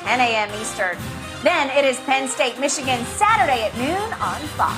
10 a.m. Eastern. Then it is Penn State, Michigan, Saturday at noon on Fox.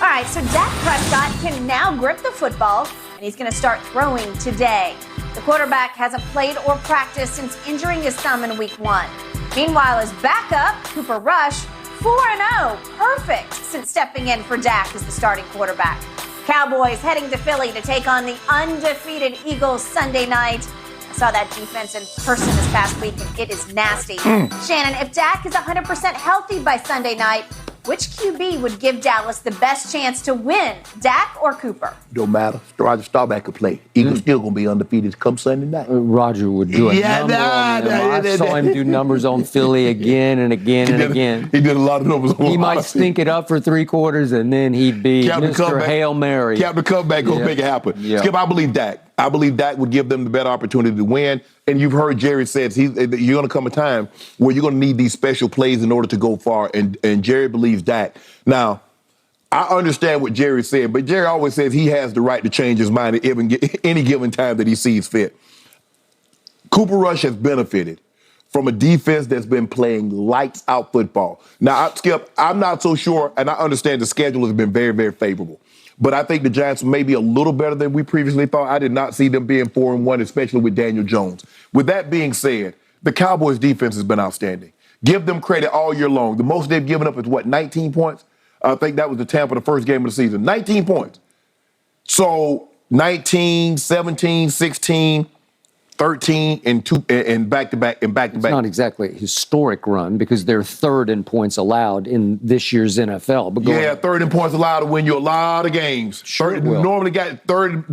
All right, so Dak Prescott can now grip the football, and he's going to start throwing today. The quarterback hasn't played or practiced since injuring his thumb in Week 1. Meanwhile, his backup, Cooper Rush, 4-0, perfect since stepping in for Dak as the starting quarterback. Cowboys heading to Philly to take on the undefeated Eagles Sunday night. I saw that defense in person this past week, and it is nasty. Shannon, if Dak is 100% healthy by Sunday night, which QB would give Dallas the best chance to win, Dak or Cooper? Don't matter. Roger Staubach could play. Eagles still going to be undefeated come Sunday night. Roger would do a number on them. I saw him do numbers on Philly again and again and again. He did a lot of numbers on He might stink it up for 3 quarters, and then he'd be Mr. Hail Mary. Captain Comeback going to make it happen. Yeah. Skip, I believe Dak. I believe Dak would give them the better opportunity to win. And you've heard Jerry says you're going to come a time where you're going to need these special plays in order to go far. And Jerry believes Dak. Now, I understand what Jerry said, but Jerry always says he has the right to change his mind at any given time that he sees fit. Cooper Rush has benefited from a defense that's been playing lights out football. Now, Skip, I'm not so sure, and I understand the schedule has been very, very favorable. But I think the Giants may be a little better than we previously thought. I did not see them being 4-1, especially with Daniel Jones. With that being said, the Cowboys' defense has been outstanding. Give them credit all year long. The most they've given up is, 19 points? I think that was the Tampa, the first game of the season. 19 points. So 19, 17, 16, 13, and back-to-back. It's not exactly a historic run because they're third in points allowed in this year's NFL. But third in points allowed to win you a lot of games. Sure Normally got third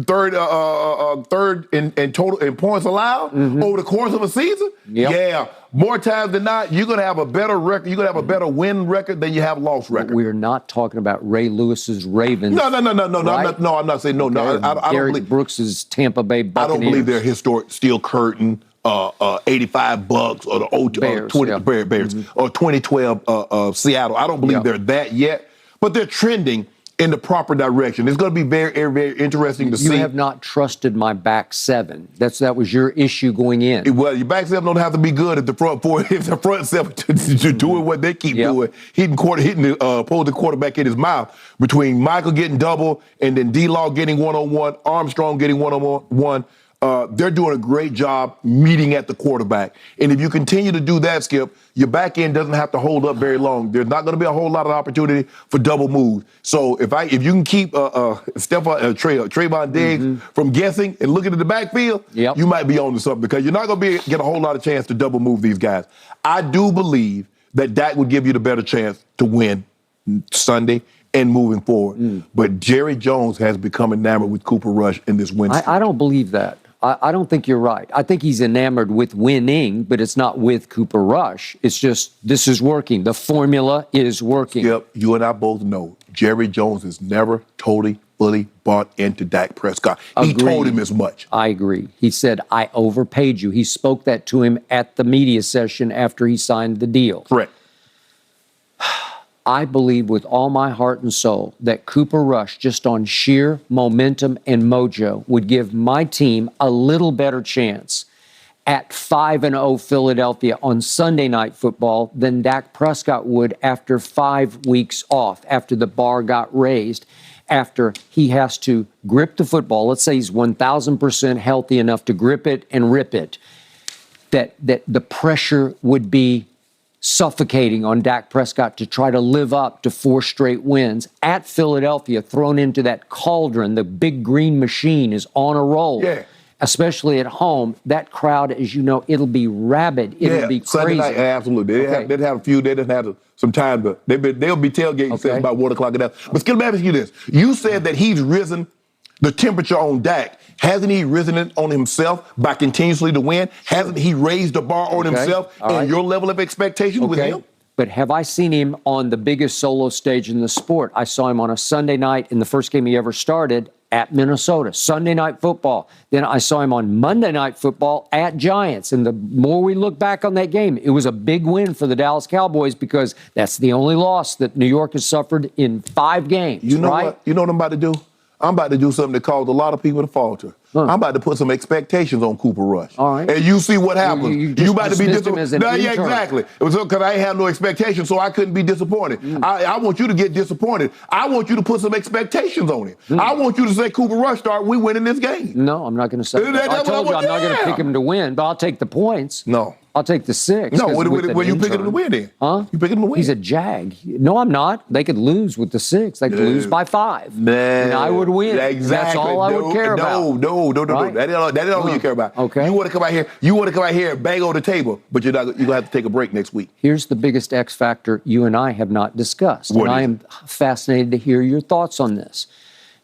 in total in points allowed over the course of a season. Yep. Yeah, more times than not, you're going to have a better record. You're going to have a better win record than you have loss record. We're not talking about Ray Lewis's Ravens. No. Right? I'm not saying no. Okay. No, I don't Derek believe Brooks's Tampa Bay Buccaneers. I don't believe they're historic steel curtain. $85 or the Bears, 20 Bears or 2012 Seattle. I don't believe they're that yet, but they're trending in the proper direction. It's going to be very, very interesting to see. You have not trusted my back seven. That was your issue going in. Well, your back seven don't have to be good if the front four, if the front seven to doing what they keep doing, hitting the opposing quarterback in his mouth between Michael getting double and then D-Law getting one-on-one, Armstrong getting one-on-one. They're doing a great job meeting at the quarterback. And if you continue to do that, Skip, your back end doesn't have to hold up very long. There's not going to be a whole lot of opportunity for double moves. So if you can keep Trayvon Diggs from guessing and looking at the backfield, you might be on to something because you're not going to get a whole lot of chance to double move these guys. I do believe that Dak would give you the better chance to win Sunday and moving forward. But Jerry Jones has become enamored with Cooper Rush in this win streak. I don't believe that. I don't think you're right. I think he's enamored with winning, but it's not with Cooper Rush. It's just this is working. The formula is working. Yep, you and I both know Jerry Jones has never totally, fully bought into Dak Prescott. He told him as much. I agree. He said, I overpaid you. He spoke that to him at the media session after he signed the deal. Correct. I believe with all my heart and soul that Cooper Rush, just on sheer momentum and mojo, would give my team a little better chance at 5-0 Philadelphia on Sunday Night Football than Dak Prescott would after 5 weeks off, after the bar got raised, after he has to grip the football. Let's say he's 1,000% healthy enough to grip it and rip it, that the pressure would be suffocating on Dak Prescott to try to live up to 4 straight wins at Philadelphia, thrown into that cauldron. The big green machine is on a roll, especially at home. That crowd, as you know, it'll be rabid. It'll be crazy. Sunday night, absolutely. They'd have a few. They didn't have some time, but they'll be tailgating since about 1 o'clock. But Skip, let me ask you this. You said that he's risen the temperature on Dak. Hasn't he risen it on himself by continuously to win? Hasn't he raised the bar on himself and your level of expectation with him? But have I seen him on the biggest solo stage in the sport? I saw him on a Sunday night in the first game he ever started at Minnesota, Sunday Night Football. Then I saw him on Monday Night Football at Giants. And the more we look back on that game, it was a big win for the Dallas Cowboys because that's the only loss that New York has suffered in 5 games. You know what? You know what I'm about to do? I'm about to do something that caused a lot of people to falter. I'm about to put some expectations on Cooper Rush. All right. And you see what happens. You about to be disappointed. Yeah, exactly. Because I had no expectations, so I couldn't be disappointed. I want you to get disappointed. I want you to put some expectations on it. I want you to say, Cooper Rush, we winning this game. No, I'm not going to say that. I told you I'm not going to pick him to win, but I'll take the points. No. I'll take the 6. No, what you picking him to win then? Huh? You picking him to win? He's a Jag. No, I'm not. They could lose with the 6. They could lose by 5. Man, and I would win. Exactly. That's all I would care about. No. Right? That ain't all you care about. Okay. You want to come out here and bang on the table, but you're going to have to take a break next week. Here's the biggest X factor you and I have not discussed. What and I am fascinated to hear your thoughts on this.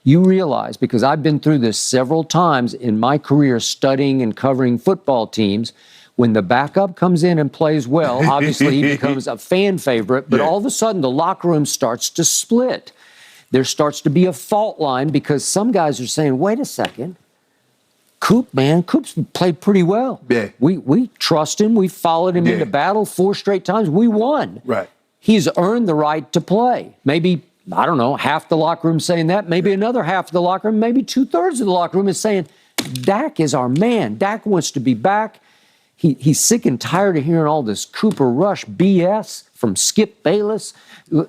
You realize, because I've been through this several times in my career studying and covering football teams, when the backup comes in and plays well, obviously he becomes a fan favorite, but all of a sudden the locker room starts to split. There starts to be a fault line because some guys are saying, wait a second, Coop's played pretty well. Yeah. We trust him. We followed him into battle 4 straight times. We won. Right. He's earned the right to play. Maybe, I don't know, half the locker room saying that, maybe another half of the locker room, maybe 2/3 of the locker room is saying, Dak is our man. Dak wants to be back. He's sick and tired of hearing all this Cooper Rush BS from Skip Bayless.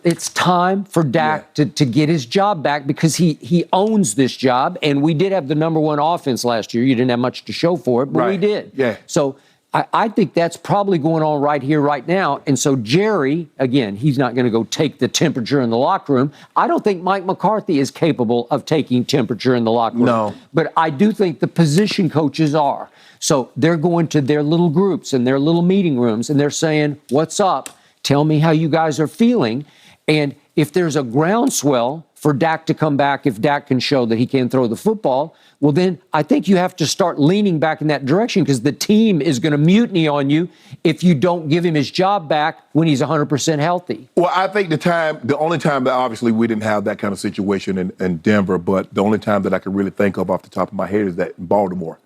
It's time for Dak to get his job back because he owns this job. And we did have the #1 offense last year. You didn't have much to show for it, but we did. Yeah. So I think that's probably going on right here, right now. And so Jerry, again, he's not going to go take the temperature in the locker room. I don't think Mike McCarthy is capable of taking temperature in the locker room. No. But I do think the position coaches are. So they're going to their little groups and their little meeting rooms, and they're saying, what's up? Tell me how you guys are feeling. And if there's a groundswell for Dak to come back, if Dak can show that he can throw the football, well, then I think you have to start leaning back in that direction because the team is going to mutiny on you if you don't give him his job back when he's 100% healthy. Well, I think the only time that obviously we didn't have that kind of situation in Denver, but the only time that I could really think of off the top of my head is that in Baltimore.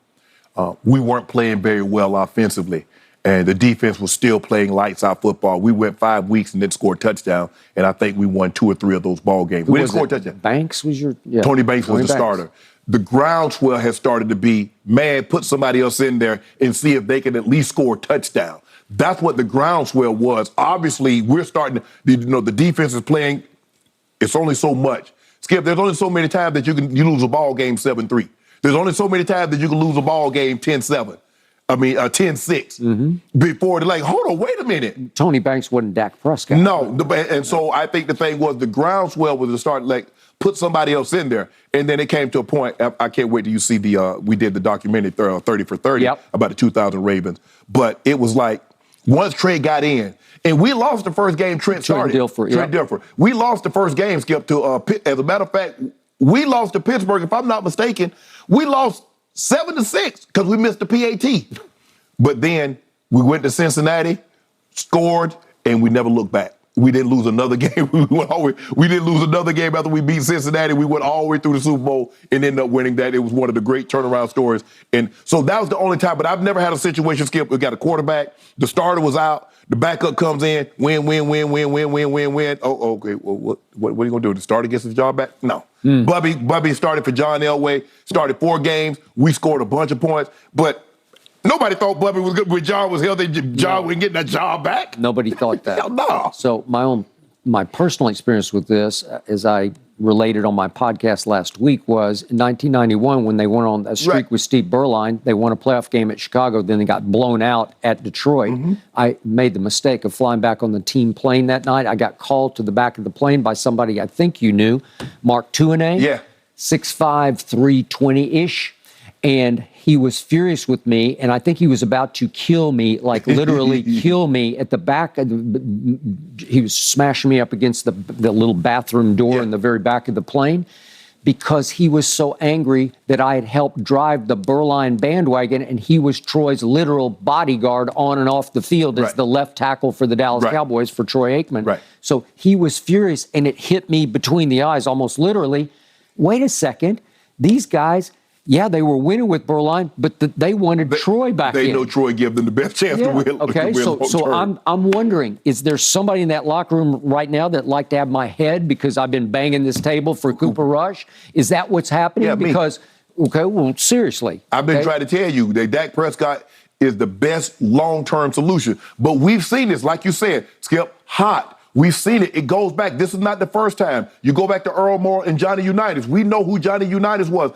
We weren't playing very well offensively, and the defense was still playing lights out football. We went 5 weeks and didn't score a touchdown, and I think we won 2 or 3 of those ball games. We didn't score a touchdown. Banks was your Tony Banks was the starter. The groundswell has started to be, man, put somebody else in there and see if they can at least score a touchdown. That's what the groundswell was. Obviously, we're starting to, the defense is playing. It's only so much. Skip, there's only so many times that you lose a ball game 7-3. There's only so many times that you can lose a ball game 10-7. 10-6. Before they're like, hold on, wait a minute. Tony Banks wasn't Dak Prescott. No, and so I think the thing was the groundswell was to start put somebody else in there, and then it came to a point. I can't wait till you see we did the documentary 30 for 30 about the 2000 Ravens, but it was like once Trey got in. And we lost the first game Trent started. Trent Dilfer. We lost the first game, Skip, to as a matter of fact, we lost to Pittsburgh, if I'm not mistaken. We lost 7-6 because we missed the PAT. But then we went to Cincinnati, scored, and we never looked back. We didn't lose another game. We didn't lose another game after we beat Cincinnati. We went all the way through the Super Bowl and ended up winning that. It was one of the great turnaround stories. And so that was the only time. But I've never had a situation, Skip, we got a quarterback, the starter was out, the backup comes in, win. Oh, okay. Well, what are you going to do? The starter gets his job back? No. Bubby started for John Elway, started 4 games. We scored a bunch of points. But nobody thought Bubby was good when John was healthy. John wasn't getting that job back. Nobody thought that. Hell no. So my personal experience with this, as I related on my podcast last week, was in 1991 when they went on a streak with Steve Berline. They won a playoff game at Chicago. Then they got blown out at Detroit. I made the mistake of flying back on the team plane that night. I got called to the back of the plane by somebody I think you knew, Mark Tuanay. Yeah. 6'5", 320-ish. And he was furious with me, and I think he was about to kill me, like literally kill me at the back. He was smashing me up against the little bathroom door in the very back of the plane because he was so angry that I had helped drive the Berline bandwagon, and he was Troy's literal bodyguard on and off the field as the left tackle for the Dallas Cowboys for Troy Aikman. So he was furious, and it hit me between the eyes almost literally. Wait a second, these guys... Yeah, they were winning with Berline, but they wanted Troy back in. They know Troy gave them the best chance to win. Okay, so I'm wondering, is there somebody in that locker room right now that'd like to have my head because I've been banging this table for Cooper Rush? Is that what's happening? Yeah, because Okay, well, seriously. I've been okay? trying to tell you that Dak Prescott is the best long-term solution. But we've seen this, like you said, Skip, hot. We've seen it. It goes back. This is not the first time. You go back to Earl Moore and Johnny Unitas. We know who Johnny Unitas was.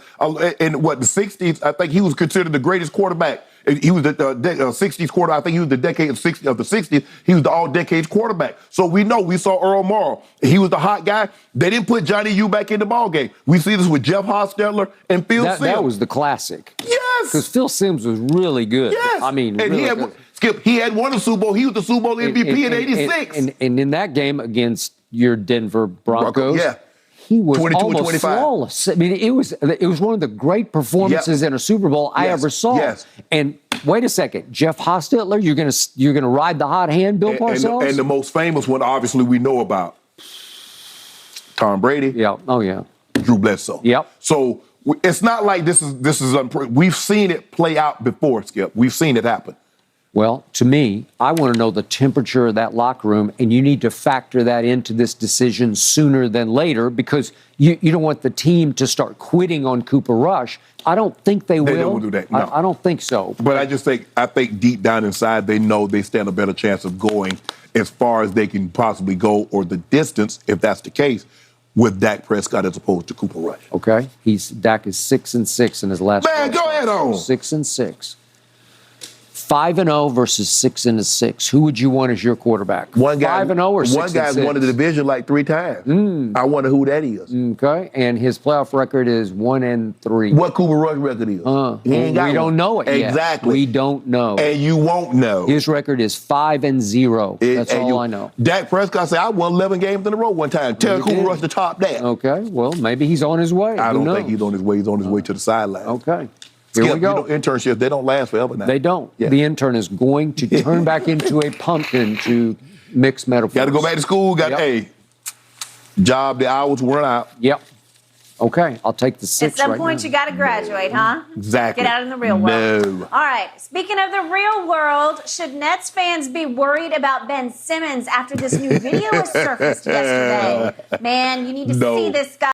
In the 60s, I think he was considered the greatest quarterback. He was the 60s quarterback. I think he was the decade of the 60s. He was the all-decades quarterback. So we know. We saw Earl Moore. He was the hot guy. They didn't put Johnny U back in the ballgame. We see this with Jeff Hostetler and Phil Simms. That was the classic. Yes. Because Phil Simms was really good. Yes. I mean, and really he had, good. Skip, he had won a Super Bowl. He was the Super Bowl MVP in '86. And in that game against your Denver Broncos, yeah. he was 22 and almost 25. flawless. I mean, it was one of the great performances in a Super Bowl I ever saw. Yes. And wait a second, Jeff Hostetler, you're gonna ride the hot hand, Bill Parcells? And the most famous one, obviously, we know about Tom Brady. Yeah. Oh yeah. Drew Bledsoe. Yep. So it's not like this is we've seen it play out before, Skip. We've seen it happen. Well, to me, I want to know the temperature of that locker room, and you need to factor that into this decision sooner than later because you don't want the team to start quitting on Cooper Rush. I don't think they will. They don't do that, no. I don't think so. But I think deep down inside, they know they stand a better chance of going as far as they can possibly go or the distance, if that's the case, with Dak Prescott as opposed to Cooper Rush. Okay. Dak is 6-6 in his last. Man, go ahead on. 6-6. 5-0 versus 6-6. Who would you want as your quarterback? One guy, 5-0 or 6-6? One guy's won the division like 3 times. I wonder who that is. Okay, and his playoff record is 1-3. What Cooper Rush record is? He ain't got we don't one. know it yet. Exactly. We don't know. And you won't know. His record is 5-0. That's all I know. Dak Prescott said, I won 11 games in a row one time. Tell Cooper Rush to top that. Okay, well, maybe he's on his way. I don't think he's on his way. He's on his way to the sideline. Okay. Here Skip, we go. You know, internships, they don't last forever now. They don't. Yeah. The intern is going to turn back into a pumpkin, to mix metaphors. Got to go back to school. Job, the hours run out. Yep. Okay, I'll take the 6 At some right point, now. you got to graduate, huh? Exactly. Get out in the real world. No. All right. Speaking of the real world, should Nets fans be worried about Ben Simmons after this new video surfaced yesterday? Man, you need to see this guy.